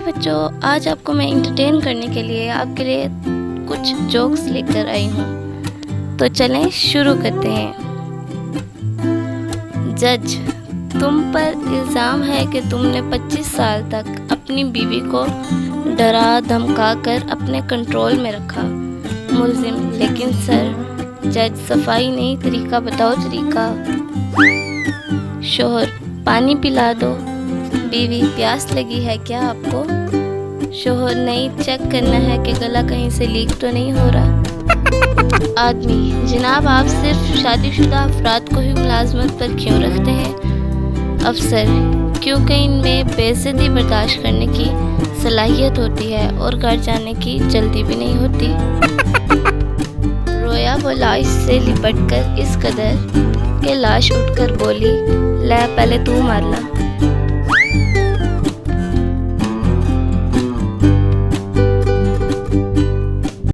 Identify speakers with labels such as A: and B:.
A: बच्चों, आज आपको मैं एंटरटेन करने के लिए आपके लिए कुछ जोक्स लेकर आई हूँ। तो चलें शुरू करते हैं। जज, तुम पर इल्ज़ाम है कि तुमने 25 साल तक अपनी बीवी को डरा धमका कर अपने कंट्रोल में रखा। मुल्ज़िम, लेकिन सर। जज, सफाई नहीं, तरीका बताओ तरीका। शोहर, पानी पिला दो। बीवी, प्यास लगी है क्या आपको? शोहर, नहीं, चेक करना है कि गला कहीं से लीक तो नहीं हो रहा। आदमी, जनाब आप सिर्फ शादीशुदा अफराद को ही मुलाजमत पर क्यों रखते हैं? अफसर, क्योंकि इनमें बेइज्जती बर्दाश्त करने की सलाहियत होती है और घर जाने की जल्दी भी नहीं होती। रोया वो लाश से लिपट कर इस कदर के लाश उठकर बोली, ले पहले तू मार ला।